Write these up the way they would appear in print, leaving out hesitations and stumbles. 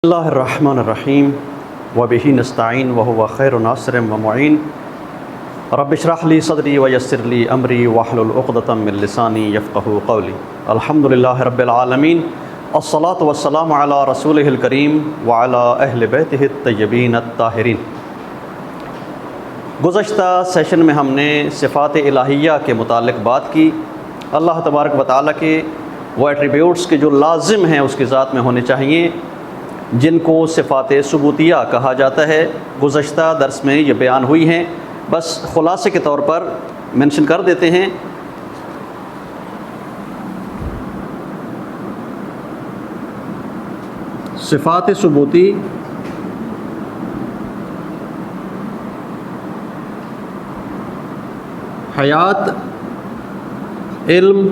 اللہ الرحمن الرحیم وبہ نستعین وہو خیر ناصر ومعین رب اشرح لی صدری ویسر لی امری واحلل عقدۃ من لسانی یفقہوا قولی الحمدللہ رب العالمین الصلاۃ والسلام علی رسولہ الکریم وعلی اہل بیتہ الطیبین الطاہرین۔ گزشتہ سیشن میں ہم نے صفات الہیہ کے متعلق بات کی۔ اللہ تبارک و تعالیٰ کے وہ ایٹریبیوٹس کے جو لازم ہیں اس کی ذات میں ہونے چاہیے، جن کو صفات ثبوتیہ کہا جاتا ہے۔ گزشتہ درس میں یہ بیان ہوئی ہیں، بس خلاصے کے طور پر منشن کر دیتے ہیں۔ صفات ثبوتی حیات، علم،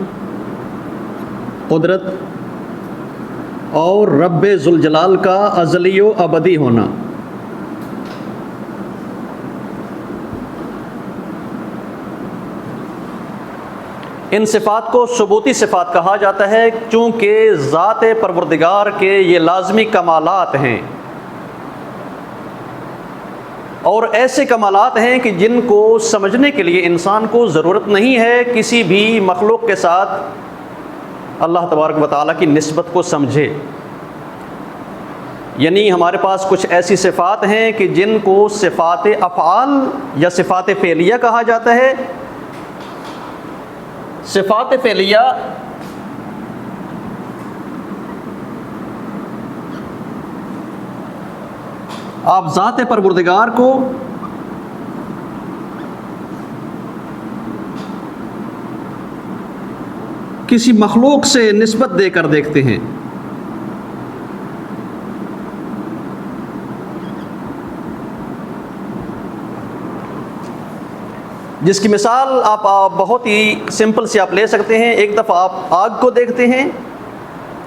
قدرت اور رب ذوالجلال کا ازلی و ابدی ہونا۔ ان صفات کو ثبوتی صفات کہا جاتا ہے چونکہ ذات پروردگار کے یہ لازمی کمالات ہیں، اور ایسے کمالات ہیں کہ جن کو سمجھنے کے لیے انسان کو ضرورت نہیں ہے کسی بھی مخلوق کے ساتھ اللہ تبارک و تعالیٰ کی نسبت کو سمجھے۔ یعنی ہمارے پاس کچھ ایسی صفات ہیں کہ جن کو صفات افعال یا صفات فعلیہ کہا جاتا ہے۔ صفات فعلیہ آپ ذات پروردگار کو کسی مخلوق سے نسبت دے کر دیکھتے ہیں۔ جس کی مثال آپ بہت ہی سمپل سے آپ لے سکتے ہیں۔ ایک دفعہ آپ آگ کو دیکھتے ہیں،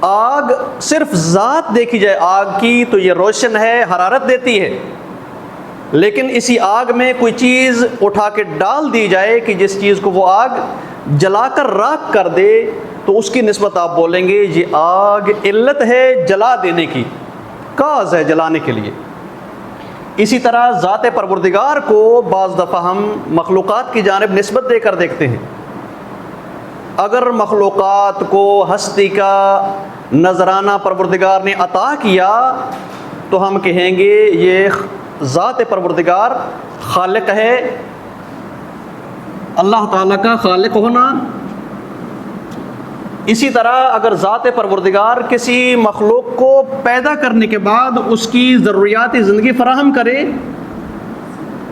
آگ صرف ذات دیکھی جائے آگ کی تو یہ روشن ہے، حرارت دیتی ہے، لیکن اسی آگ میں کوئی چیز اٹھا کے ڈال دی جائے کہ جس چیز کو وہ آگ جلا کر راکھ کر دے تو اس کی نسبت آپ بولیں گے یہ آگ علت ہے جلا دینے کی، کاز ہے جلانے کے لیے۔ اسی طرح ذات پروردگار کو بعض دفعہ ہم مخلوقات کی جانب نسبت دے کر دیکھتے ہیں۔ اگر مخلوقات کو ہستی کا نذرانہ پروردگار نے عطا کیا تو ہم کہیں گے یہ ذات پروردگار خالق ہے۔ اللہ تعالیٰ کا خالق ہونا۔ اسی طرح اگر ذات پروردگار کسی مخلوق کو پیدا کرنے کے بعد اس کی ضروریات زندگی فراہم کرے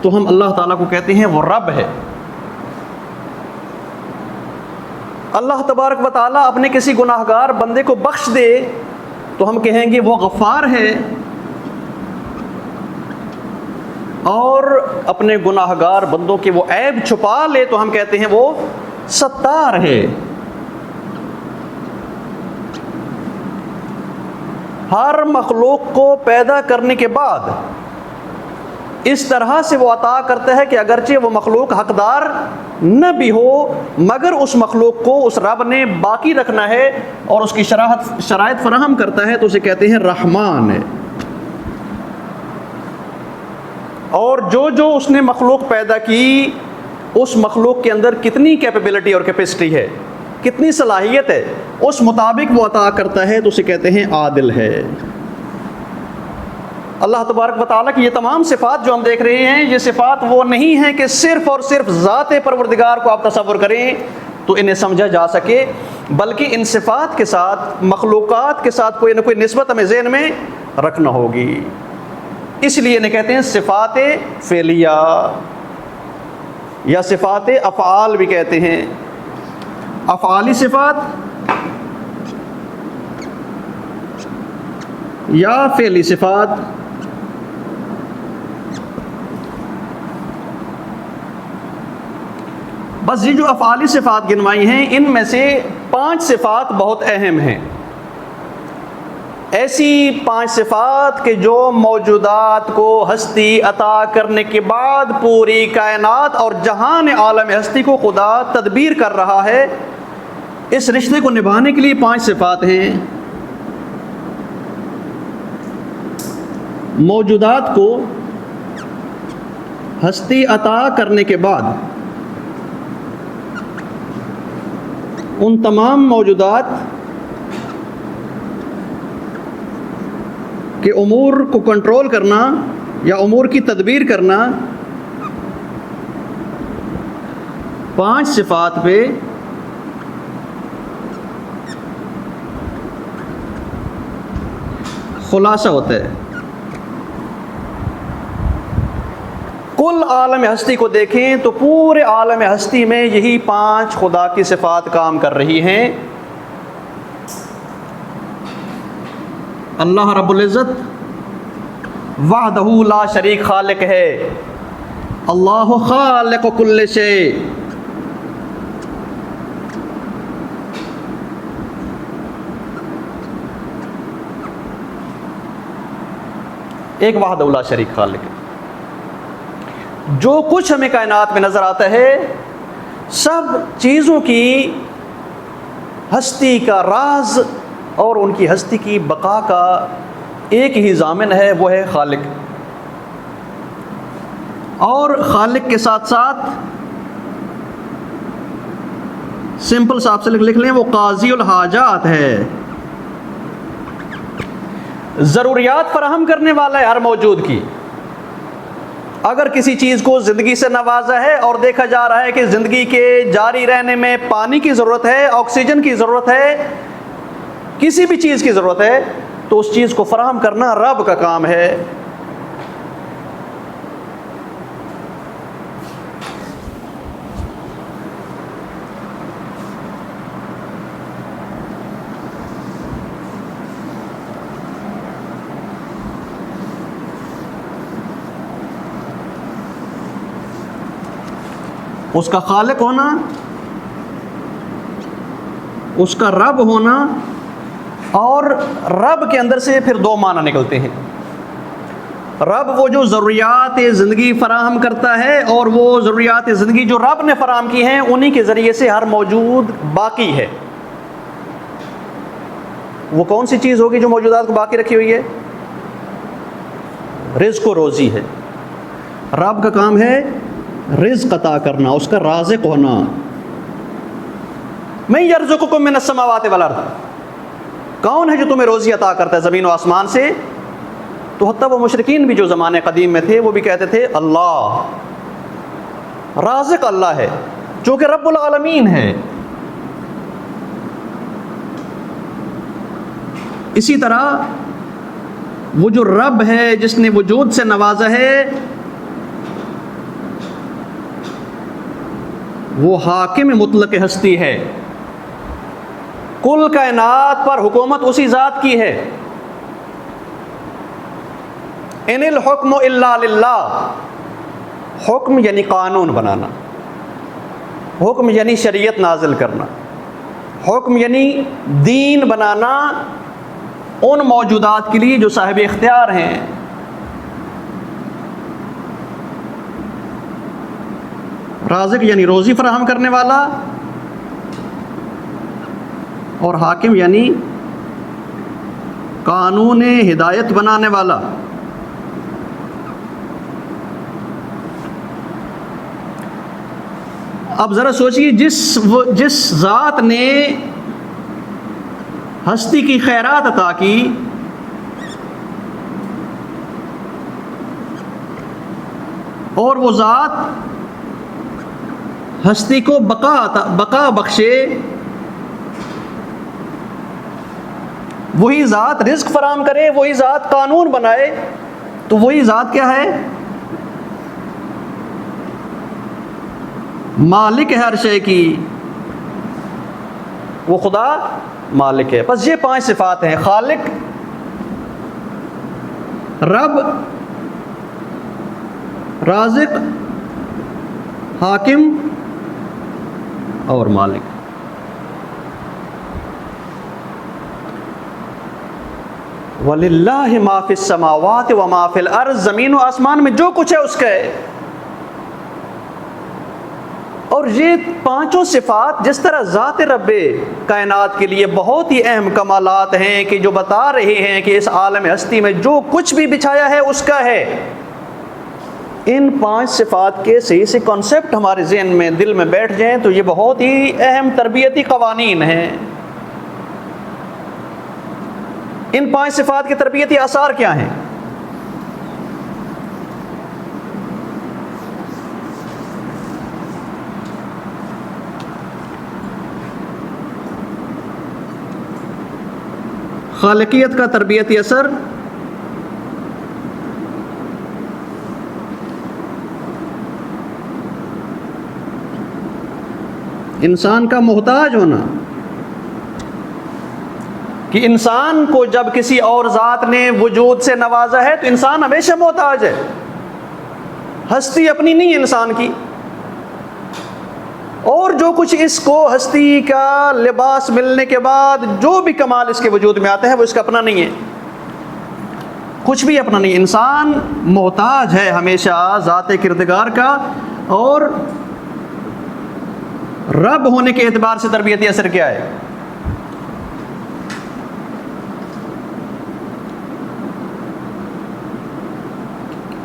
تو ہم اللہ تعالیٰ کو کہتے ہیں وہ رب ہے۔ اللہ تبارک و تعالیٰ اپنے کسی گناہگار بندے کو بخش دے تو ہم کہیں گے وہ غفار ہے، اور اپنے گناہگار بندوں کے وہ عیب چھپا لے تو ہم کہتے ہیں وہ ستار ہے۔ ہر مخلوق کو پیدا کرنے کے بعد اس طرح سے وہ عطا کرتا ہے کہ اگرچہ وہ مخلوق حقدار نہ بھی ہو مگر اس مخلوق کو اس رب نے باقی رکھنا ہے اور اس کی شرائط فراہم کرتا ہے تو اسے کہتے ہیں رحمان ہے۔ اور جو اس نے مخلوق پیدا کی اس مخلوق کے اندر کتنی کیپیبلٹی اور کیپیسٹی ہے، کتنی صلاحیت ہے، اس مطابق وہ عطا کرتا ہے تو اسے کہتے ہیں عادل ہے۔ اللہ تبارک و تعالیٰ کی یہ تمام صفات جو ہم دیکھ رہے ہیں یہ صفات وہ نہیں ہیں کہ صرف اور صرف ذات پروردگار کو آپ تصور کریں تو انہیں سمجھا جا سکے، بلکہ ان صفات کے ساتھ مخلوقات کے ساتھ کوئی نہ کوئی نسبت ہمیں ذہن میں رکھنا ہوگی۔ اس لیے انہیں کہتے ہیں صفات فعلیہ یا صفات افعال بھی کہتے ہیں۔ افعالی صفات یا فعلی صفات۔ بس یہ جو افعالی صفات گنوائی ہیں ان میں سے 5 صفات بہت اہم ہیں۔ ایسی 5 صفات کہ جو موجودات کو ہستی عطا کرنے کے بعد پوری کائنات اور جہان عالم ہستی کو خدا تدبیر کر رہا ہے، اس رشتے کو نبھانے کے لیے 5 صفات ہیں۔ موجودات کو ہستی عطا کرنے کے بعد ان تمام موجودات کے امور کو کنٹرول کرنا یا امور کی تدبیر کرنا 5 صفات پہ خلاصہ ہوتا ہے۔ کل عالم ہستی کو دیکھیں تو پورے عالم ہستی میں یہی 5 خدا کی صفات کام کر رہی ہیں۔ اللہ رب العزت وحدہ لا شریک خالق ہے، اللہ خالق کل شیء۔ ایک وحدہ لا شریک خالق ہے۔ جو کچھ ہمیں کائنات میں نظر آتا ہے سب چیزوں کی ہستی کا راز اور ان کی ہستی کی بقا کا ایک ہی ضامن ہے، وہ ہے خالق۔ اور خالق کے ساتھ ساتھ سمپل صاحب سے لکھ لیں، وہ قاضی الحاجات ہے، ضروریات فراہم کرنے والا ہے ہر موجود کی۔ اگر کسی چیز کو زندگی سے نوازا ہے اور دیکھا جا رہا ہے کہ زندگی کے جاری رہنے میں پانی کی ضرورت ہے، آکسیجن کی ضرورت ہے، کسی بھی چیز کی ضرورت ہے، تو اس چیز کو فراہم کرنا رب کا کام ہے۔ اس کا خالق ہونا، اس کا رب ہونا، اور رب کے اندر سے پھر 2 معنی نکلتے ہیں۔ رب وہ جو ضروریات زندگی فراہم کرتا ہے، اور وہ ضروریات زندگی جو رب نے فراہم کی ہیں انہی کے ذریعے سے ہر موجود باقی ہے۔ وہ کون سی چیز ہوگی جو موجودات کو باقی رکھی ہوئی ہے؟ رزق و روزی ہے۔ رب کا کام ہے رزق عطا کرنا، اس کا رازق ہونا۔ من یرزقکم من السماوات والارض، کون ہے جو تمہیں روزی عطا کرتا ہے زمین و آسمان سے؟ تو حتیٰ وہ مشرکین بھی جو زمانے قدیم میں تھے وہ بھی کہتے تھے اللہ، رازق اللہ ہے، چونکہ رب العالمین ہے۔ اسی طرح وہ جو رب ہے جس نے وجود سے نوازا ہے، وہ حاکم مطلق ہستی ہے، کل کائنات پر حکومت اسی ذات کی ہے۔ ان الحکم الا للہ، حکم یعنی قانون بنانا، حکم یعنی شریعت نازل کرنا، حکم یعنی دین بنانا ان موجودات کے لیے جو صاحب اختیار ہیں۔ رازق یعنی روزی فراہم کرنے والا، اور حاکم یعنی قانون ہدایت بنانے والا۔ اب ذرا سوچئے، جس ذات نے ہستی کی خیرات عطا کی، اور وہ ذات ہستی کو بقا بخشے، وہی ذات رزق فراہم کرے، وہی ذات قانون بنائے، تو وہی ذات کیا ہے؟ مالک ہے ہر شے کی، وہ خدا مالک ہے۔ بس یہ 5 صفات ہیں: خالق، رب، رازق، حاکم اور مالک۔ وَلِلَّهِ مَا فِي السَّمَاوَاتِ وَمَا فِي الْأَرْضِ، زمین و آسمان میں جو کچھ ہے اس کا ہے، اور یہ پانچوں صفات جس طرح ذات رب کائنات کے لیے بہت ہی اہم کمالات ہیں کہ جو بتا رہے ہیں کہ اس عالم ہستی میں جو کچھ بھی بچھایا ہے اس کا ہے، ان 5 صفات کے صحیح سے کانسیپٹ ہمارے ذہن میں دل میں بیٹھ جائیں تو یہ بہت ہی اہم تربیتی قوانین ہیں۔ ان 5 صفات کے تربیتی آثار کیا ہیں؟ خالقیت کا تربیتی اثر، انسان کا محتاج ہونا، کہ انسان کو جب کسی اور ذات نے وجود سے نوازا ہے تو انسان ہمیشہ محتاج ہے، ہستی اپنی نہیں ہے انسان کی، اور جو کچھ اس کو ہستی کا لباس ملنے کے بعد جو بھی کمال اس کے وجود میں آتا ہے وہ اس کا اپنا نہیں ہے، کچھ بھی اپنا نہیں، انسان محتاج ہے ہمیشہ ذات کردگار کا۔ اور رب ہونے کے اعتبار سے تربیتی اثر کیا ہے؟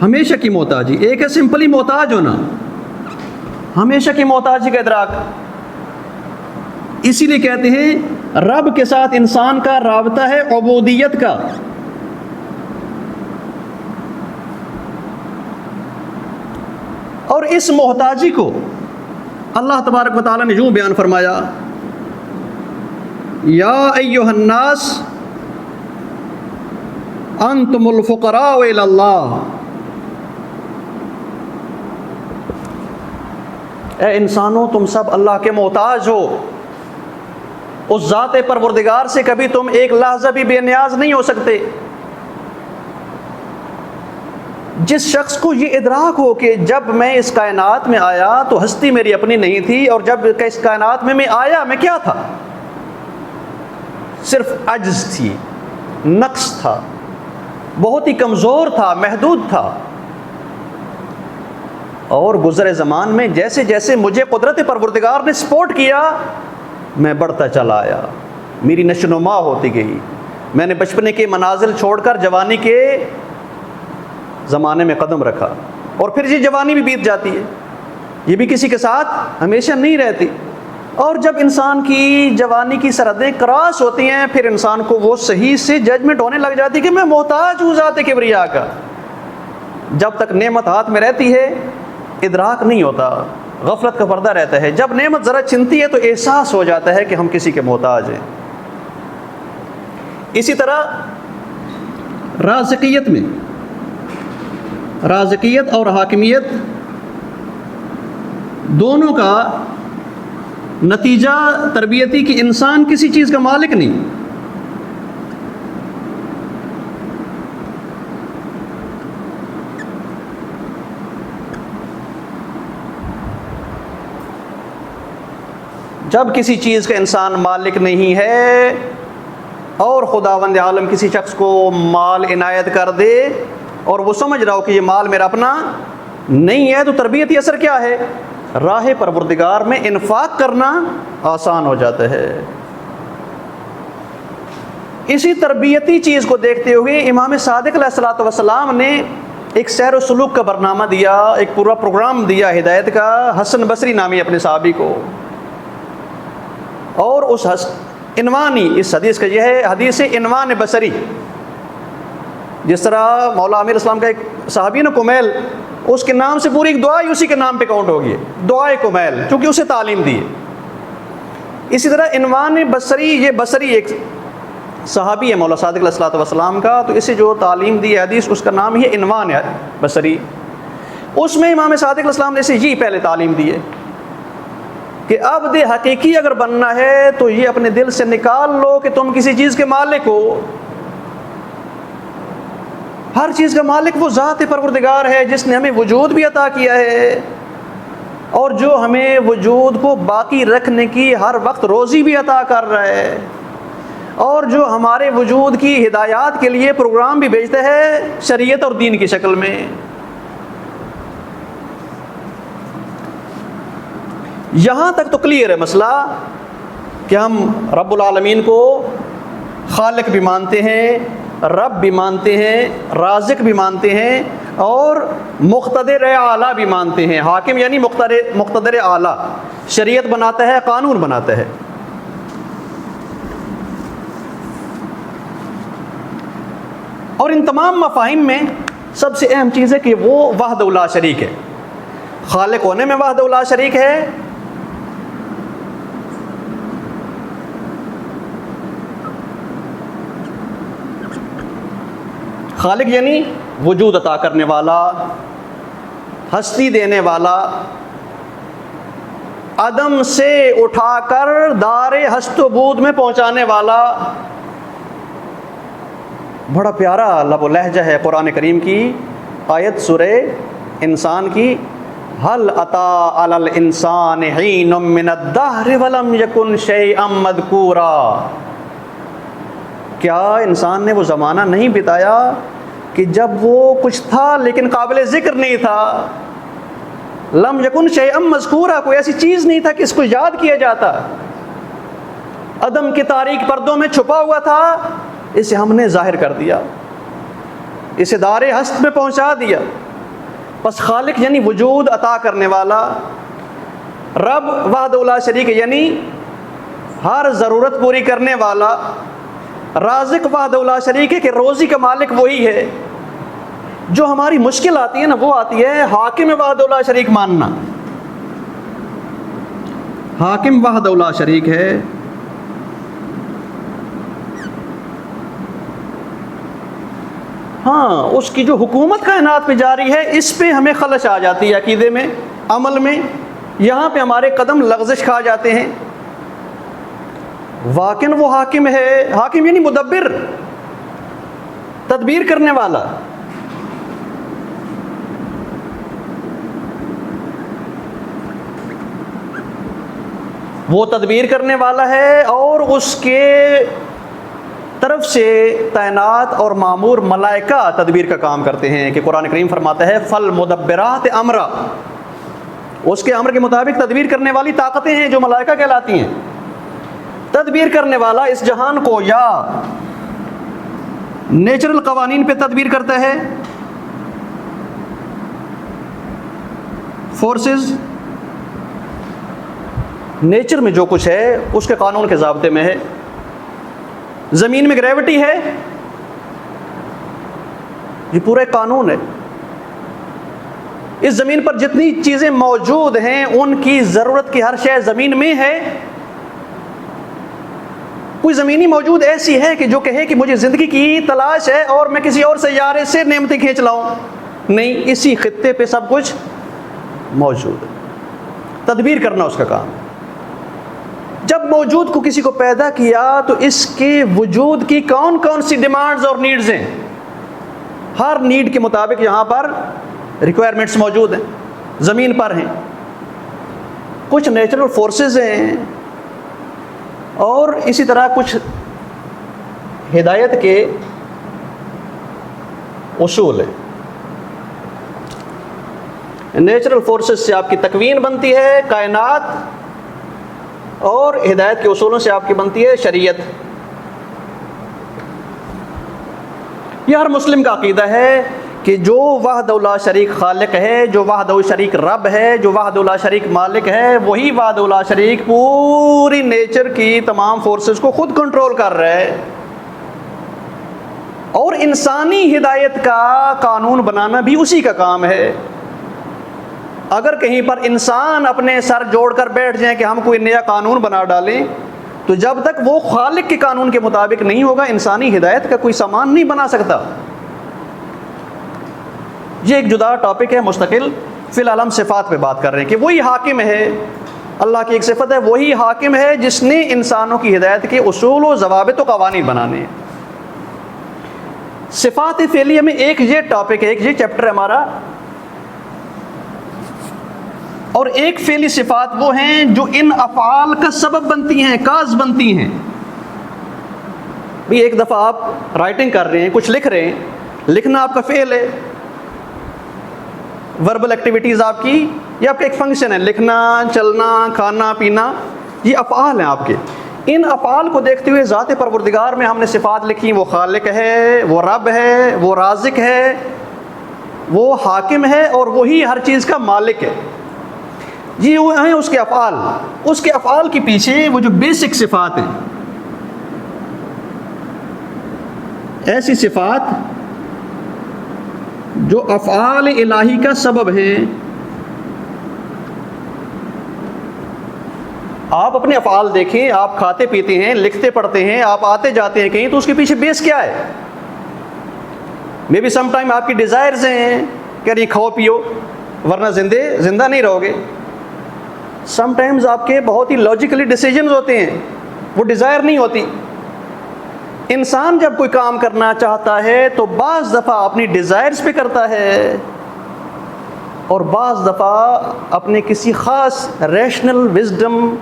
ہمیشہ کی محتاجی، ایک ہے سمپلی محتاج ہونا، ہمیشہ کی محتاجی کا ادراک۔ اسی لیے کہتے ہیں رب کے ساتھ انسان کا رابطہ ہے عبودیت کا، اور اس محتاجی کو اللہ تبارک و تعالیٰ نے یوں بیان فرمایا، یا ایھا الناس انتم الفقراء الی اللہ، اے انسانوں تم سب اللہ کے محتاج ہو، اس ذات پروردگار سے کبھی تم ایک لحظہ بھی بے نیاز نہیں ہو سکتے۔ جس شخص کو یہ ادراک ہو کہ جب میں اس کائنات میں آیا تو ہستی میری اپنی نہیں تھی، اور جب اس کائنات میں آیا میں کیا تھا؟ صرف عجز تھی، نقص تھا، بہت ہی کمزور تھا، محدود تھا، اور گزرے زمان میں جیسے جیسے مجھے قدرت پروردگار نے سپورٹ کیا میں بڑھتا چلا آیا، میری نشوونما ہوتی گئی، میں نے بچپنے کے منازل چھوڑ کر جوانی کے زمانے میں قدم رکھا، اور پھر یہ جوانی بھی بیت جاتی ہے، یہ بھی کسی کے ساتھ ہمیشہ نہیں رہتی، اور جب انسان کی جوانی کی سرحدیں کراس ہوتی ہیں پھر انسان کو وہ صحیح سے ججمنٹ ہونے لگ جاتی ہے کہ میں محتاج ہوں ذات کبریا کا۔ جب تک نعمت ہاتھ میں رہتی ہے ادراک نہیں ہوتا، غفلت کا پردہ رہتا ہے، جب نعمت ذرا چھنتی ہے تو احساس ہو جاتا ہے کہ ہم کسی کے محتاج ہیں۔ اسی طرح رازقیت میں، رازقیت اور حاکمیت دونوں کا نتیجہ تربیتی کہ انسان کسی چیز کا مالک نہیں، جب کسی چیز کا انسان مالک نہیں ہے اور خداوند عالم کسی شخص کو مال عنایت کر دے اور وہ سمجھ رہا ہو کہ یہ مال میرا اپنا نہیں ہے، تو تربیتی اثر کیا ہے؟ راہ پروردگار میں انفاق کرنا آسان ہو جاتا ہے۔ اسی تربیتی چیز کو دیکھتے ہوئے امام صادق علیہ الصلوۃ والسلام نے ایک سیر و سلوک کا برنامہ دیا، ایک پورا پروگرام دیا ہدایت کا حسن بصری نامی اپنے صحابی کو، اور اس عنوانی اس حدیث کا یہ ہے حدیث عنوان بصری۔ جس طرح مولا عامر اسلام کا ایک صحابی نا کمیل، اس کے نام سے پوری ایک دعا ہی اسی کے نام پہ کاؤنٹ ہوگی، دعائے کمیل، چونکہ اسے تعلیم دی ہے۔ اسی طرح عنوان بصری، یہ بصری ایک صحابی ہے مولا صادق علیہ الصلوۃ والسلام کا، تو اسے جو تعلیم دی ہے حدیث اس کا نام ہی عنوان ہے بصری۔ اس میں امام صادق علیہ السلام نے اسے یہ پہلے تعلیم دی ہے کہ عبد حقیقی اگر بننا ہے تو یہ اپنے دل سے نکال لو کہ تم کسی چیز کے مالک ہو۔ ہر چیز کا مالک وہ ذات پروردگار ہے جس نے ہمیں وجود بھی عطا کیا ہے، اور جو ہمیں وجود کو باقی رکھنے کی ہر وقت روزی بھی عطا کر رہا ہے، اور جو ہمارے وجود کی ہدایات کے لیے پروگرام بھی بھیجتا ہے شریعت اور دین کی شکل میں۔ یہاں تک تو کلیئر ہے مسئلہ کہ ہم رب العالمین کو خالق بھی مانتے ہیں، رب بھی مانتے ہیں، رازق بھی مانتے ہیں، اور مقتدر اعلیٰ بھی مانتے ہیں۔ حاکم یعنی مقتدر اعلیٰ، شریعت بناتا ہے، قانون بناتا ہے۔ اور ان تمام مفاہیم میں سب سے اہم چیز ہے کہ وہ وحدہ لا شریک ہے، خالق ہونے میں وحدہ لا شریک ہے، خالق یعنی وجود عطا کرنے والا، ہستی دینے والا، عدم سے اٹھا کر دار ہست و بود میں پہنچانے والا۔ بڑا پیارا لب و لہجہ ہے قرآن کریم کی آیت سورہ انسان کی، هل أتى على الإنسان حين من الدهر ولم يكن شيئا مذكورا۔ کیا انسان نے وہ زمانہ نہیں بتایا کہ جب وہ کچھ تھا لیکن قابل ذکر نہیں تھا؟ لم یکن شیئا مذکورا، کوئی ایسی چیز نہیں تھا کہ اس کو یاد کیا جاتا، عدم کے تاریک پردوں میں چھپا ہوا تھا، اسے ہم نے ظاہر کر دیا، اسے دار ہست میں پہنچا دیا۔ پس خالق یعنی وجود عطا کرنے والا، رب وحدہ لا شریک یعنی ہر ضرورت پوری کرنے والا، رازق وحدہ لا شریک ہے کہ روزی کا مالک وہی ہے، جو ہماری مشکل آتی ہے نا وہ آتی ہے حاکم وحدہ لا شریک ماننا۔ حاکم وحدہ لا شریک ہے، ہاں اس کی جو حکومت کائنات پہ جاری ہے اس پہ ہمیں خلش آ جاتی ہے، عقیدے میں، عمل میں، یہاں پہ ہمارے قدم لغزش کھا جاتے ہیں۔ واقعاً وہ حاکم ہے، حاکم یعنی مدبر، تدبیر کرنے والا۔ وہ تدبیر کرنے والا ہے اور اس کے طرف سے تعینات اور مامور ملائکہ تدبیر کا کام کرتے ہیں، کہ قرآن کریم فرماتا ہے فالمدبرات امرا، اس کے امر کے مطابق تدبیر کرنے والی طاقتیں ہیں جو ملائکہ کہلاتی ہیں۔ تدبیر کرنے والا اس جہان کو یا نیچرل قوانین پہ تدبیر کرتا ہے، فورسز، نیچر میں جو کچھ ہے اس کے قانون کے ضابطے میں ہے۔ زمین میں گریوٹی ہے، یہ پورا ایک قانون ہے۔ اس زمین پر جتنی چیزیں موجود ہیں ان کی ضرورت کی ہر شے زمین میں ہے۔ کوئی زمینی موجود ایسی ہے کہ جو کہے کہ مجھے زندگی کی تلاش ہے اور میں کسی اور سیارے سے نعمتیں کھینچ لاؤں؟ نہیں، اسی خطے پہ سب کچھ موجود ہے، تدبیر کرنا اس کا کام۔ جب موجود کو کسی کو پیدا کیا تو اس کے وجود کی کون کون سی ڈیمانڈز اور نیڈز ہیں، ہر نیڈ کے مطابق یہاں پر ریکوائرمنٹس موجود ہیں، زمین پر ہیں۔ کچھ نیچرل فورسز ہیں اور اسی طرح کچھ ہدایت کے اصول ہیں۔ نیچرل فورسز سے آپ کی تکوین بنتی ہے کائنات، اور ہدایت کے اصولوں سے آپ کی بنتی ہے شریعت۔ یہ ہر مسلم کا عقیدہ ہے کہ جو وحدہ لا شریک خالق ہے، جو وحدہ شریک رب ہے، جو وحدہ لا شریک مالک ہے، وہی وحدہ لا شریک پوری نیچر کی تمام فورسز کو خود کنٹرول کر رہا ہے، اور انسانی ہدایت کا قانون بنانا بھی اسی کا کام ہے۔ اگر کہیں پر انسان اپنے سر جوڑ کر بیٹھ جائیں کہ ہم کوئی نیا قانون بنا ڈالیں، تو جب تک وہ خالق کے قانون کے مطابق نہیں ہوگا انسانی ہدایت کا کوئی سامان نہیں بنا سکتا۔ یہ ایک جدا ٹاپک ہے مستقل، فی الحال ہم صفات پہ بات کر رہے ہیں کہ وہی حاکم ہے، اللہ کی ایک صفت ہے، وہی حاکم ہے جس نے انسانوں کی ہدایت کے اصول و ضوابط و قوانین بنانے ہیں۔ صفات فعلیہ میں ایک یہ ٹاپک ہے، ایک یہ چیپٹر ہے ہمارا، اور ایک فعلی صفات وہ ہیں جو ان افعال کا سبب بنتی ہیں، کاز بنتی ہیں۔ بھی ایک دفعہ آپ رائٹنگ کر رہے ہیں، کچھ لکھ رہے ہیں، لکھنا آپ کا فعل ہے، وربل ایکٹیویٹیز آپ کی یہ آپ کا ایک فنکشن ہے، لکھنا، چلنا، کھانا پینا، یہ افعال ہیں آپ کے۔ ان افعال کو دیکھتے ہوئے ذات پروردگار میں ہم نے صفات لکھی، وہ خالق ہے، وہ رب ہے، وہ رازق ہے، وہ حاکم ہے، اور وہی ہر چیز کا مالک ہے۔ یہ وہ ہیں اس کے افعال۔ اس کے افعال کے پیچھے وہ جو بیسک صفات ہیں، ایسی صفات جو افعال الہی کا سبب ہیں۔ آپ اپنے افعال دیکھیں، آپ کھاتے پیتے ہیں، لکھتے پڑھتے ہیں، آپ آتے جاتے ہیں کہیں، تو اس کے پیچھے بیس کیا ہے؟ مے بی سم ٹائم آپ کی ڈیزائرز ہیں کہ نہیں کھاؤ پیو ورنہ زندہ نہیں رہو گے۔ سم ٹائمز آپ کے بہت ہی لاجیکلی ڈیسیجنز ہوتے ہیں، وہ ڈیزائر نہیں ہوتی۔ انسان جب کوئی کام کرنا چاہتا ہے تو بعض دفعہ اپنی ڈیزائرز پہ کرتا ہے، اور بعض دفعہ اپنے کسی خاص ریشنل وزڈم،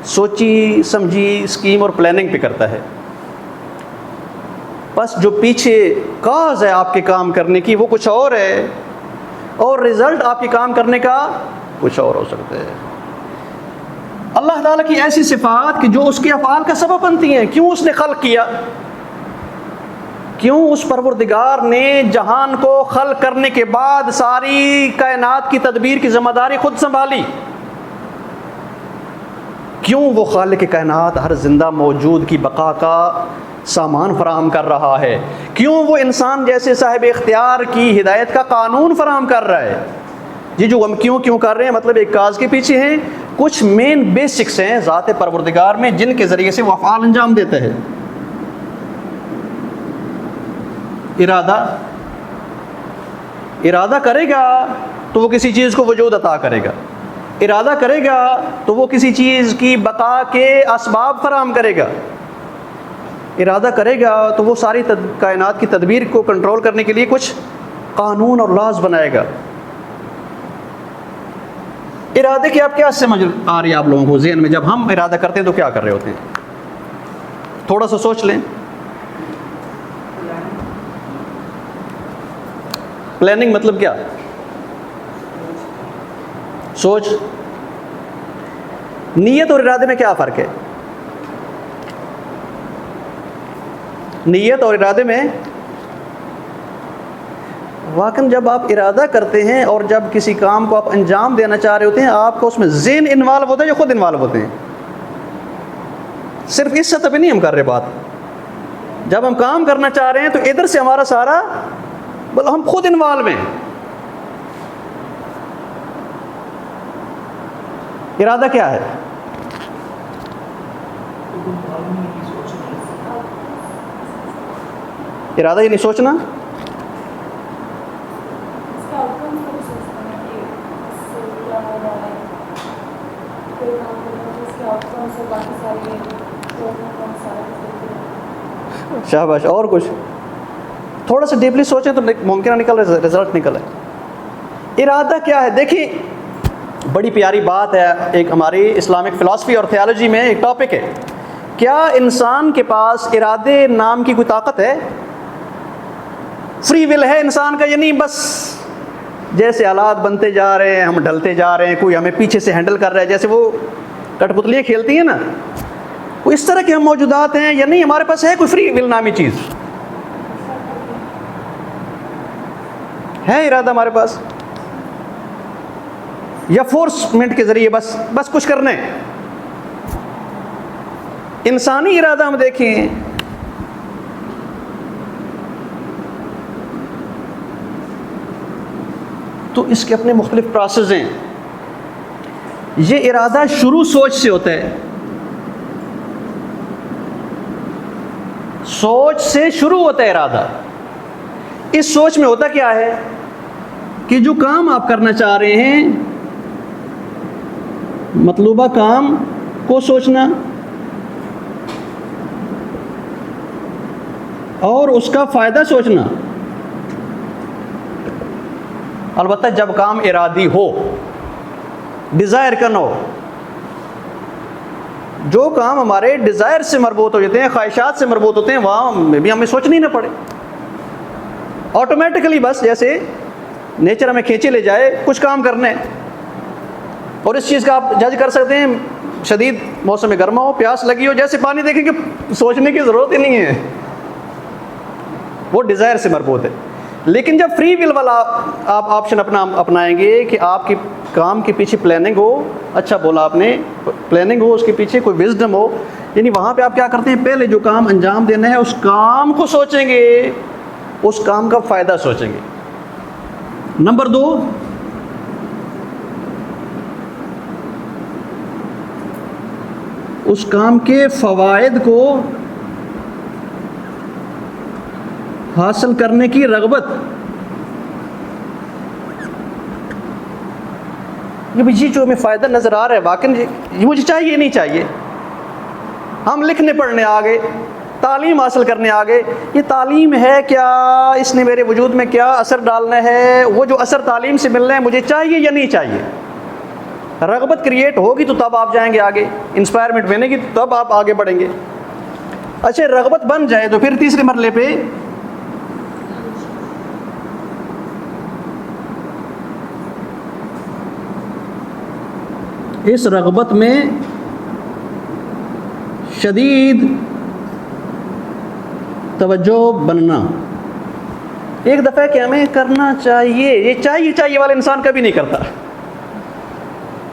سوچی سمجھی اسکیم اور پلاننگ پہ کرتا ہے۔ بس جو پیچھے کاز ہے آپ کے کام کرنے کی وہ کچھ اور ہے، اور رزلٹ آپ کے کام کرنے کا کچھ اور ہو سکتا ہے۔ اللہ تعالیٰ کی ایسی صفات کہ جو اس کے افعال کا سبب بنتی ہیں۔ کیوں اس نے خلق کیا؟ کیوں اس پروردگار نے جہان کو خلق کرنے کے بعد ساری کائنات کی تدبیر کی ذمہ داری خود سنبھالی؟ کیوں وہ خالق کائنات ہر زندہ موجود کی بقا کا سامان فراہم کر رہا ہے؟ کیوں وہ انسان جیسے صاحب اختیار کی ہدایت کا قانون فراہم کر رہا ہے؟ یہ جو ہم کیوں کر رہے ہیں، مطلب ایک کاز کے پیچھے ہیں کچھ مین بیسکس ہیں ذات پروردگار میں، جن کے ذریعے سے وہ افعال انجام دیتا ہے۔ ارادہ کرے گا تو وہ کسی چیز کو وجود عطا کرے گا، ارادہ کرے گا تو وہ کسی چیز کی بقا کے اسباب فراہم کرے گا، ارادہ کرے گا تو وہ ساری کائنات کی تدبیر کو کنٹرول کرنے کے لیے کچھ قانون اور لاز بنائے گا۔ ارادے کی آپ کیا سمجھ آ رہی ہے آپ لوگوں کو ذہن میں؟ جب ہم ارادہ کرتے ہیں تو کیا کر رہے ہوتے ہیں؟ تھوڑا سا سوچ لیں۔ پلاننگ مطلب کیا؟ سوچ۔ نیت اور ارادے میں کیا فرق ہے؟ نیت اور ارادے میں واقعاً جب آپ ارادہ کرتے ہیں اور جب کسی کام کو آپ انجام دینا چاہ رہے ہوتے ہیں، آپ کو اس میں ذہن انوالو ہوتا ہے یا خود انوالو ہوتے ہیں؟ صرف اس سطح پہ نہیں ہم کر رہے بات، جب ہم کام کرنا چاہ رہے ہیں تو ادھر سے ہمارا سارا ہم خود انوالو ہیں۔ ارادہ کیا ہے؟ ارادہ یہ نہیں سوچنا، شاباش۔ اور کچھ تھوڑا سا ڈیپلی سوچیں تو ممکنہ نکل رزلٹ نکل ہے۔ ارادہ کیا ہے؟ دیکھیں بڑی پیاری بات ہے، ایک ہماری اسلامک فلسفی اور تھیالوجی میں ایک ٹاپک ہے، کیا انسان کے پاس ارادے نام کی کوئی طاقت ہے؟ فری ول ہے انسان کا یا نہیں؟ بس جیسے حالات بنتے جا رہے ہیں ہم ڈھلتے جا رہے ہیں، کوئی ہمیں پیچھے سے ہینڈل کر رہا ہے، جیسے وہ کٹ پتلیاں کھیلتی ہیں نا، وہ اس طرح کے ہم موجودات ہیں یا نہیں؟ ہمارے پاس ہے کوئی فری ول نامی چیز؟ ہے ارادہ ہمارے پاس یا فورسمنٹ کے ذریعے بس کچھ کرنا ہے؟ انسانی ارادہ ہم دیکھیں تو اس کے اپنے مختلف پروسیس ہیں۔ یہ ارادہ شروع سوچ سے ہوتا ہے، سوچ سے شروع ہوتا ہے ارادہ۔ اس سوچ میں ہوتا کیا ہے کہ جو کام آپ کرنا چاہ رہے ہیں، مطلوبہ کام کو سوچنا اور اس کا فائدہ سوچنا۔ البتہ جب کام ارادی ہو، ڈیزائر کا نہ ہو، جو کام ہمارے ڈیزائر سے مربوط ہو جاتے ہیں، خواہشات سے مربوط ہوتے ہیں، وہاں میں بھی ہمیں سوچنا ہی نہ پڑے، آٹومیٹکلی بس جیسے نیچر ہمیں کھینچے لے جائے کچھ کام کرنے، اور اس چیز کا آپ جج کر سکتے ہیں، شدید موسم گرما ہو، پیاس لگی ہو، جیسے پانی دیکھیں کہ سوچنے کی ضرورت ہی نہیں ہے، وہ ڈیزائر سے مربوط ہے۔ لیکن جب فری ول والا آپ آپشن اپنائیں گے کہ آپ کی کام کے پیچھے پلاننگ ہو، اچھا بولا آپ نے، پلاننگ ہو، اس کے پیچھے کوئی وزڈم ہو، یعنی وہاں پہ آپ کیا کرتے ہیں، پہلے جو کام انجام دینا ہے اس کام کو سوچیں گے، اس کام کا فائدہ سوچیں گے۔ نمبر 2، اس کام کے فوائد کو حاصل کرنے کی رغبت، یہ جو ہمیں فائدہ نظر آ رہا ہے واقعی یہ مجھے چاہیے نہیں چاہیے، ہم لکھنے پڑھنے آگے، تعلیم حاصل کرنے آگے، یہ تعلیم ہے کیا، اس نے میرے وجود میں کیا اثر ڈالنا ہے، وہ جو اثر تعلیم سے ملنا ہے مجھے چاہیے یا نہیں چاہیے، رغبت کریٹ ہوگی تو تب آپ جائیں گے آگے، انسپائرمنٹ بنے گی تو تب آپ آگے بڑھیں گے۔ اچھا رغبت بن جائے تو پھر تیسرے مرحلے پہ اس رغبت میں شدید توجہ بننا۔ ایک دفعہ کہ ہمیں کرنا چاہیے، یہ چاہیے والا انسان کبھی نہیں کرتا،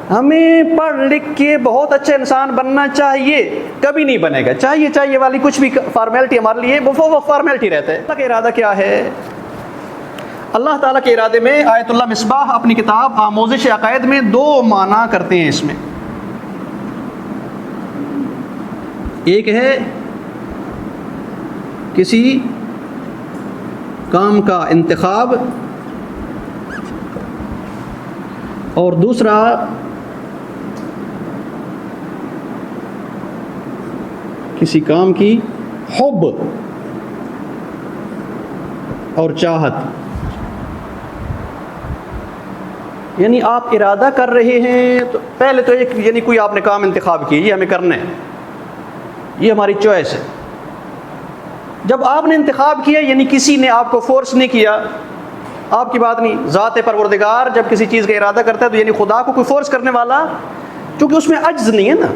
ہمیں پڑھ لکھ کے بہت اچھا انسان بننا چاہیے، کبھی نہیں بنے گا۔ چاہیے والی کچھ بھی فارمیلٹی ہمارے لیے وہ فارمیلٹی رہتا ہے۔ اللہ کا ارادہ کیا ہے؟ اللہ تعالیٰ کے ارادے میں آیت اللہ مصباح اپنی کتاب آموزش عقائد میں 2 معنی کرتے ہیں اس میں۔ ایک ہے کسی کام کا انتخاب، اور دوسرا کسی کام کی حب اور چاہت، یعنی آپ ارادہ کر رہے ہیں تو پہلے تو ایک یعنی کوئی آپ نے کام انتخاب کیا، یہ ہمیں کرنا ہے، یہ ہماری چوائس ہے۔ جب آپ نے انتخاب کیا یعنی کسی نے آپ کو فورس نہیں کیا، آپ کی بات نہیں، ذات پروردگار جب کسی چیز کا ارادہ کرتا ہے تو یعنی خدا کو کوئی فورس کرنے والا، چونکہ اس میں عجز نہیں ہے نا،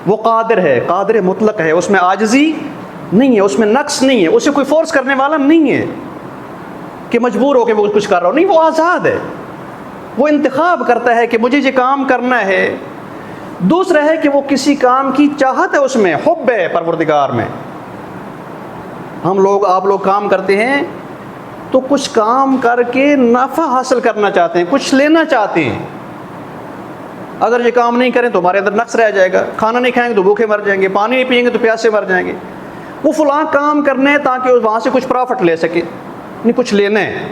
وہ قادر ہے، قادر مطلق ہے، اس میں عاجزی نہیں ہے، اس میں نقص نہیں ہے، اسے کوئی فورس کرنے والا نہیں ہے کہ مجبور ہو کے وہ کچھ کر رہا ہو، نہیں، وہ آزاد ہے، وہ انتخاب کرتا ہے کہ مجھے یہ کام کرنا ہے۔ دوسرا ہے کہ وہ کسی کام کی چاہت ہے، اس میں حب ہے پروردگار میں۔ آپ لوگ کام کرتے ہیں تو کچھ کام کر کے نفع حاصل کرنا چاہتے ہیں، کچھ لینا چاہتے ہیں، اگر یہ کام نہیں کریں تو ہمارے اندر نقص رہ جائے گا، کھانا نہیں کھائیں گے تو بھوکے مر جائیں گے، پانی نہیں پئیں گے تو پیاسے مر جائیں گے۔ وہ فلاں کام کرنے ہیں تاکہ وہاں سے کچھ پرافٹ لے سکے، نہیں کچھ لینا ہے۔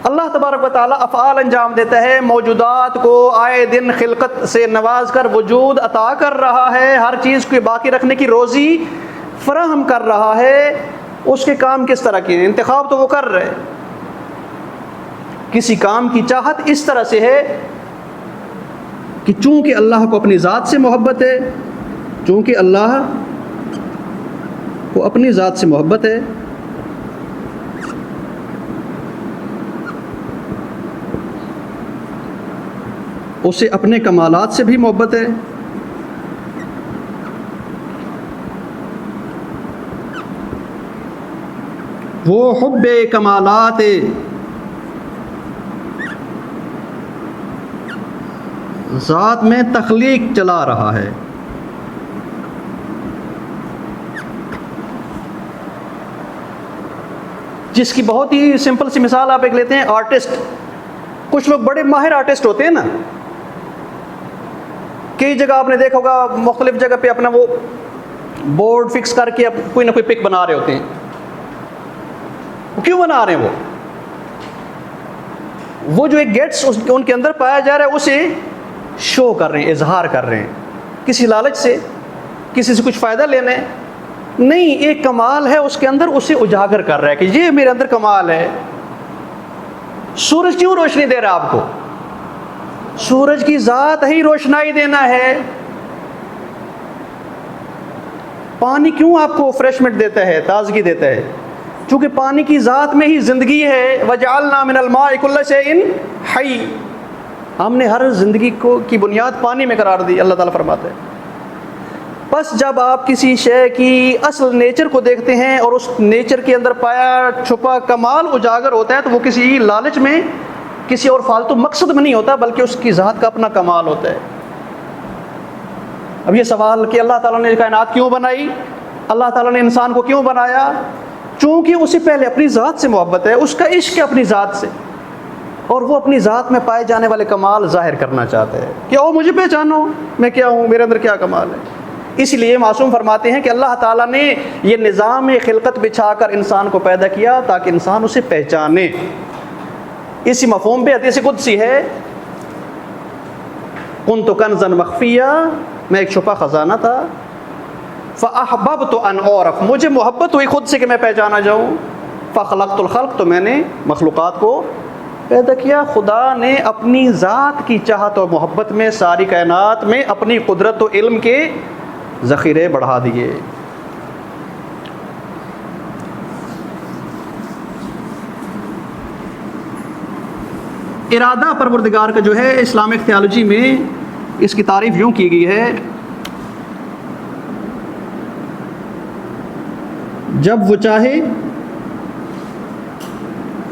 اللہ تبارک و تعالیٰ افعال انجام دیتا ہے، موجودات کو آئے دن خلقت سے نواز کر وجود عطا کر رہا ہے، ہر چیز کو باقی رکھنے کی روزی فراہم کر رہا ہے۔ اس کے کام کس طرح کے انتخاب تو وہ کر رہے، کسی کام کی چاہت اس طرح سے ہے کہ چونکہ اللہ کو اپنی ذات سے محبت ہے، چونکہ اللہ کو اپنی ذات سے محبت ہے، اسے اپنے کمالات سے بھی محبت ہے، وہ حب کمالات ذات میں تخلیق چلا رہا ہے۔ جس کی بہت ہی سمپل سی مثال آپ ایک لیتے ہیں، آرٹسٹ، کچھ لوگ بڑے ماہر آرٹسٹ ہوتے ہیں نا، کئی جگہ آپ نے دیکھا ہوگا، مختلف جگہ پہ اپنا وہ بورڈ فکس کر کے کوئی نہ کوئی پک بنا رہے ہوتے ہیں۔ کیوں بنا رہے ہیں؟ وہ جو ایک گیٹس ان کے اندر پایا جا رہا ہے اسے شو کر رہے ہیں، اظہار کر رہے ہیں، کسی لالچ سے، کسی سے کچھ فائدہ لینا ہے نہیں، ایک کمال ہے اس کے اندر، اسے اجاگر کر رہا ہے کہ یہ میرے اندر کمال ہے۔ سورج کیوں روشنی دے رہا ہے آپ کو؟ سورج کی ذات ہی روشنائی دینا ہے۔ پانی کیوں آپ کو فریشمنٹ دیتا ہے، تازگی دیتا ہے؟ چونکہ پانی کی ذات میں ہی زندگی ہے۔ وَجَعَلْنَا مِنَ الْمَاءِ كُلَّ شَيْءٍ حَيٍّ، ہم نے ہر زندگی کی بنیاد پانی میں قرار دی. اللہ تعالیٰ فرماتے ہیں بس جب آپ کسی شے کی اصل نیچر کو دیکھتے ہیں اور اس نیچر کے اندر پایا چھپا کمال اجاگر ہوتا ہے تو وہ کسی لالچ میں کسی اور فالتو مقصد میں نہیں ہوتا بلکہ اس کی ذات کا اپنا کمال ہوتا ہے. اب یہ سوال کہ اللہ تعالیٰ نے کائنات کیوں بنائی, اللہ تعالیٰ نے انسان کو کیوں بنایا؟ چونکہ اسے پہلے اپنی ذات سے محبت ہے, اس کا عشق ہے اپنی ذات سے, اور وہ اپنی ذات میں پائے جانے والے کمال ظاہر کرنا چاہتے ہیں کہ او مجھے پہچانو میں کیا ہوں, میرے اندر کیا کمال ہے. اس لیے معصوم فرماتے ہیں کہ اللہ تعالیٰ نے یہ نظام خلقت بچھا کر انسان کو پیدا کیا تاکہ انسان اسے پہچانے. اسی مفہوم پہ حدیث قدسی ہے کنت کنزا مخفیا, میں ایک چھپا خزانہ تھا, فاحببت ان اعرف, مجھے محبت ہوئی خود سے کہ میں پہچانا جاؤں, فخلقت الخلق, تو میں نے مخلوقات کو پیدا کیا. خدا نے اپنی ذات کی چاہت اور محبت میں ساری کائنات میں اپنی قدرت و علم کے ذخیرے بڑھا دیے. ارادہ پروردگار کا جو ہے اسلامک تھیالوجی میں اس کی تعریف یوں کی گئی ہے جب وہ چاہے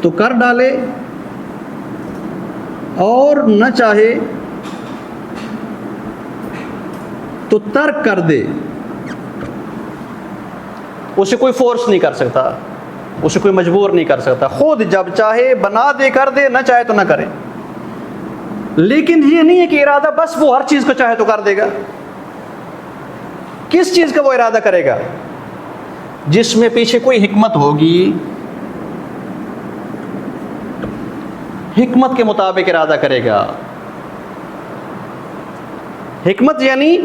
تو کر ڈالے اور نہ چاہے تو ترک کر دے. اسے کوئی فورس نہیں کر سکتا, اسے کوئی مجبور نہیں کر سکتا, خود جب چاہے بنا دے کر دے, نہ چاہے تو نہ کرے. لیکن یہ نہیں ہے کہ ارادہ بس وہ ہر چیز کو چاہے تو کر دے گا. کس چیز کا وہ ارادہ کرے گا؟ جس میں پیچھے کوئی حکمت ہوگی, حکمت کے مطابق ارادہ کرے گا. حکمت یعنی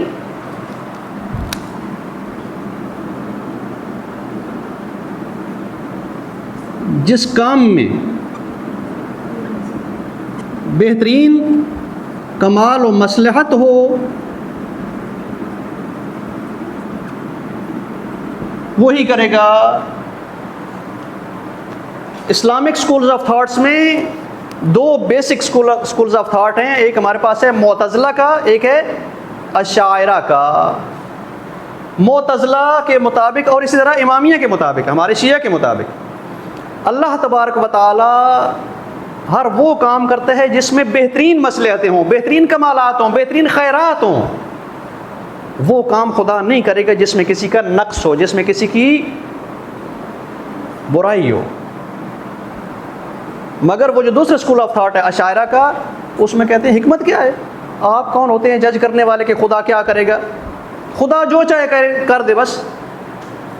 جس کام میں بہترین کمال و مصلحت ہو وہی کرے گا. اسلامک سکولز آف تھاٹس میں دو بیسک سکولز آف تھاٹ ہیں. ایک ہمارے پاس ہے معتزلہ کا, ایک ہے اشاعرہ کا. معتزلہ کے مطابق اور اسی طرح امامیہ کے مطابق, ہمارے شیعہ کے مطابق, اللہ تبارک و تعالی ہر وہ کام کرتا ہے جس میں بہترین مصلحتیں ہوں, بہترین کمالات ہوں, بہترین خیرات ہوں. وہ کام خدا نہیں کرے گا جس میں کسی کا نقص ہو, جس میں کسی کی برائی ہو. مگر وہ جو دوسرا اسکول آف تھاٹ ہے اشاعرہ کا, اس میں کہتے ہیں حکمت کیا ہے؟ آپ کون ہوتے ہیں جج کرنے والے کہ خدا کیا کرے گا؟ خدا جو چاہے کر دے بس.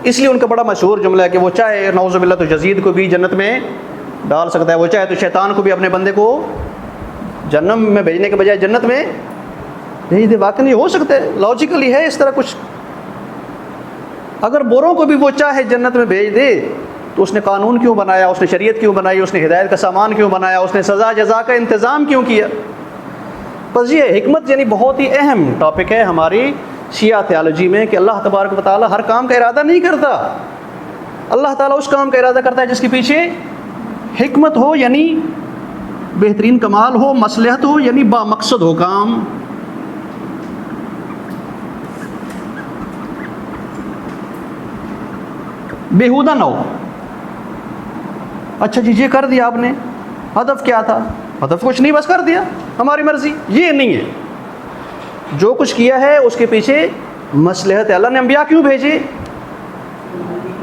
اس لیے ان کا بڑا مشہور جملہ ہے کہ وہ چاہے نعوذ باللہ تو یزید کو بھی جنت میں ڈال سکتا ہے, وہ چاہے تو شیطان کو بھی اپنے بندے کو جہنم میں بھیجنے کے بجائے جنت میں بھیج دے. واقعی نہیں ہو سکتے, لاجیکلی ہے اس طرح کچھ. اگر بروں کو بھی وہ چاہے جنت میں بھیج دے تو اس نے قانون کیوں بنایا, اس نے شریعت کیوں بنائی, اس نے ہدایت کا سامان کیوں بنایا, اس نے سزا جزا کا انتظام کیوں کیا؟ بس یہ حکمت یعنی بہت ہی اہم ٹاپک ہے ہماری شیعہ تھیالوجی میں کہ اللہ تبارک و تعالیٰ ہر کام کا ارادہ نہیں کرتا. اللہ تعالیٰ اس کام کا ارادہ کرتا ہے جس کے پیچھے حکمت ہو, یعنی بہترین کمال ہو, مصلحت ہو, یعنی با مقصد ہو کام. بیہودہ نہ ہو. اچھا جی یہ کر دیا آپ نے, ہدف کیا تھا؟ ہدف کچھ نہیں, بس کر دیا ہماری مرضی. یہ نہیں ہے. جو کچھ کیا ہے اس کے پیچھے مصلحت ہے. اللہ نے انبیاء کیوں بھیجے؟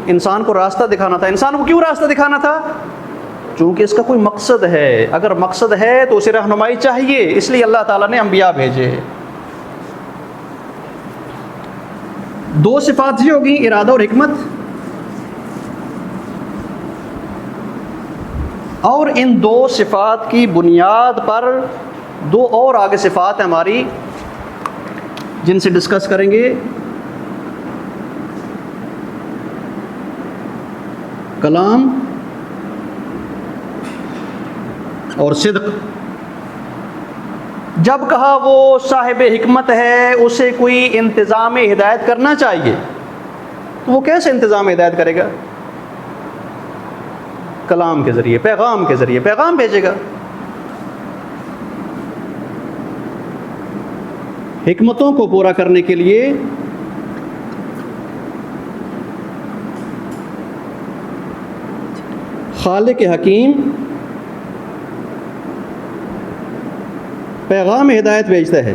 انسان کو راستہ دکھانا تھا. انسان کو کیوں راستہ دکھانا تھا؟ چونکہ اس کا کوئی مقصد ہے. اگر مقصد ہے تو اسے رہنمائی چاہیے, اس لیے اللہ تعالیٰ نے انبیاء بھیجے. دو صفات یہ ہوگی, ارادہ اور حکمت. اور ان دو صفات کی بنیاد پر دو اور آگے صفات ہیں ہماری جن سے ڈسکس کریں گے. کلام اور صدق. جب کہا وہ صاحب حکمت ہے, اسے کوئی انتظام ہدایت کرنا چاہیے, تو وہ کیسے انتظام ہدایت کرے گا؟ کلام کے ذریعے, پیغام کے ذریعے پیغام بھیجے گا. حکمتوں کو پورا کرنے کے لیے خالق حکیم پیغام ہدایت بھیجتا ہے۔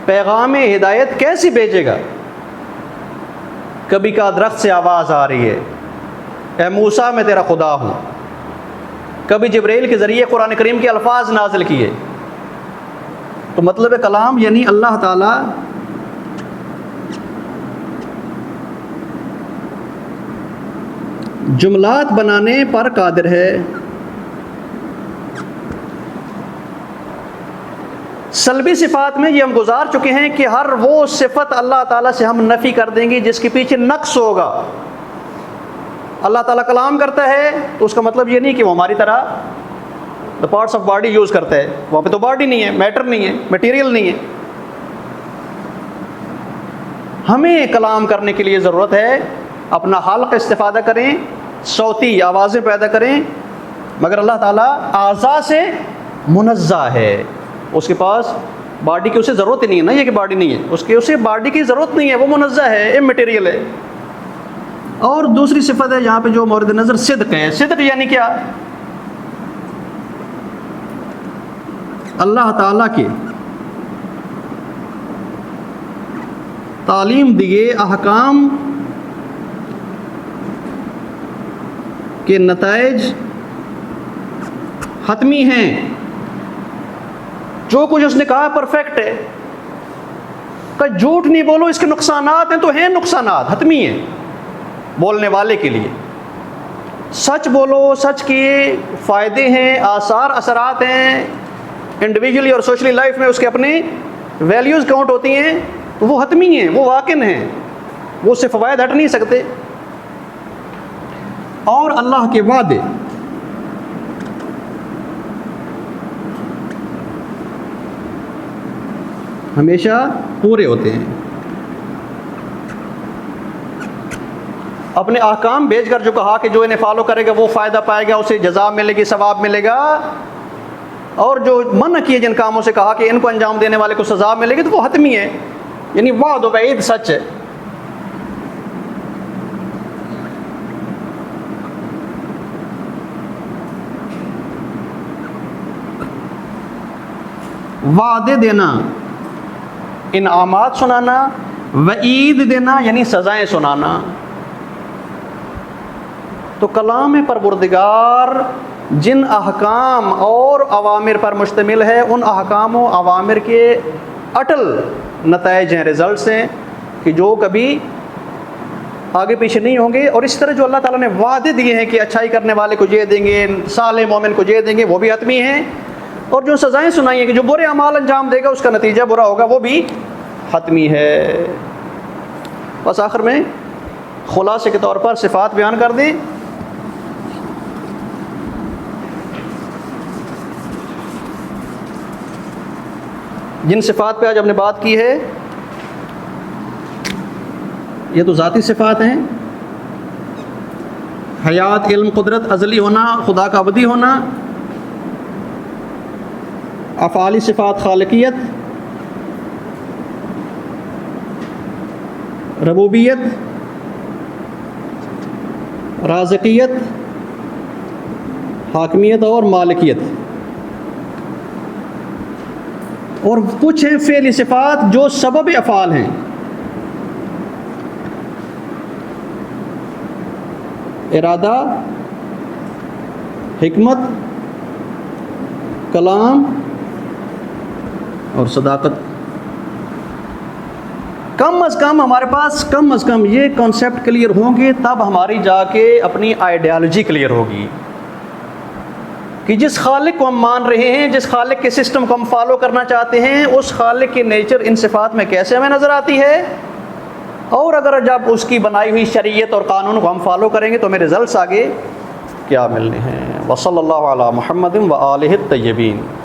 پیغام ہدایت کیسی بھیجے گا؟ کبھی کا درخت سے آواز آ رہی ہے، اے موسیٰ میں تیرا خدا ہوں۔ کبھی جبرائیل کے ذریعے قرآن کریم کے الفاظ نازل کیے۔ تو مطلب کلام یعنی اللہ تعالیٰ جملات بنانے پر قادر ہے۔ سلبی صفات میں یہ ہم گزار چکے ہیں کہ ہر وہ صفت اللہ تعالیٰ سے ہم نفی کر دیں گے جس کے پیچھے نقص ہوگا۔ اللہ تعالیٰ کلام کرتا ہے تو اس کا مطلب یہ نہیں کہ وہ ہماری طرح the parts of body use کرتا ہے، وہاں پہ تو باڈی نہیں ہے، میٹر نہیں ہے، میٹیریل نہیں ہے۔ ہمیں کلام کرنے کے لیے ضرورت ہے اپنا حلق استفادہ کریں، صوتی آوازیں پیدا کریں، مگر اللہ تعالیٰ اعضاء سے منزہ ہے۔ اس کے پاس باڈی کی اسے ضرورت ہی نہیں ہے نا، یہ کہ باڈی نہیں ہے، اسے باڈی کی ضرورت نہیں ہے، وہ منزہ ہے، اممیٹیریل ہے۔ اور دوسری صفت ہے یہاں پہ جو مورد نظر صدق ہے۔ صدق یعنی کیا؟ اللہ تعالیٰ کے تعلیم دیے احکام کے نتائج حتمی ہیں۔ جو کچھ اس نے کہا پرفیکٹ ہے، کہ جھوٹ نہیں بولو، اس کے نقصانات ہیں تو ہیں، نقصانات حتمی ہیں بولنے والے کے لیے۔ سچ بولو، سچ کے فائدے ہیں، آثار اثرات ہیں، انڈیویجولی اور سوشلی لائف میں اس کے اپنے ویلیوز کاؤنٹ ہوتی ہیں، تو وہ حتمی ہیں، وہ واقع ہیں، وہ اس سے فوائد ہٹ نہیں سکتے۔ اور اللہ کے وعدے ہمیشہ پورے ہوتے ہیں۔ اپنے احکام بھیج کر جو کہا کہ جو انہیں فالو کرے گا وہ فائدہ پائے گا، اسے جزا ملے گی، ثواب ملے گا، اور جو منع کیے جن کاموں سے کہا کہ ان کو انجام دینے والے کو سزا ملے گی، تو وہ حتمی ہے، یعنی وعد و وعید سچ ہے۔ وعدے دینا، انعامات سنانا، وعید دینا یعنی سزائیں سنانا۔ تو کلام پروردگار جن احکام اور اوامر پر مشتمل ہے، ان احکام و اوامر کے اٹل نتائج ہیں، ریزلٹس ہیں، کہ جو کبھی آگے پیچھے نہیں ہوں گے۔ اور اس طرح جو اللہ تعالیٰ نے وعدے دیے ہیں کہ اچھائی کرنے والے کو یہ دیں گے، صالح مومن کو یہ دیں گے، وہ بھی حتمی ہیں۔ اور جو سزائیں سنائی ہیں کہ جو برے اعمال انجام دے گا اس کا نتیجہ برا ہوگا، وہ بھی حتمی ہے۔ بس آخر میں خلاصے کے طور پر صفات بیان کر دیں۔ جن صفات پہ آج ہم نے بات کی ہے یہ تو ذاتی صفات ہیں، حیات، علم، قدرت، ازلی ہونا، خدا کا ابدی ہونا۔ افعالی صفات خالقیت، ربوبیت، رازقیت، حاکمیت اور مالکیت۔ اور کچھ ہیں فعلی صفات جو سبب افعال ہیں، ارادہ، حکمت، کلام اور صداقت۔ کم از کم ہمارے پاس کم از کم یہ کانسیپٹ کلیئر ہوں گے، تب ہماری جا کے اپنی آئیڈیالوجی کلیئر ہوگی کہ جس خالق کو ہم مان رہے ہیں، جس خالق کے سسٹم کو ہم فالو کرنا چاہتے ہیں، اس خالق کی نیچر ان صفات میں کیسے ہمیں نظر آتی ہے، اور اگر جب اس کی بنائی ہوئی شریعت اور قانون کو ہم فالو کریں گے تو ہمیں رزلٹس آگے کیا ملنے ہیں۔ وصلی اللہ علی محمد و آلہ الطیبین۔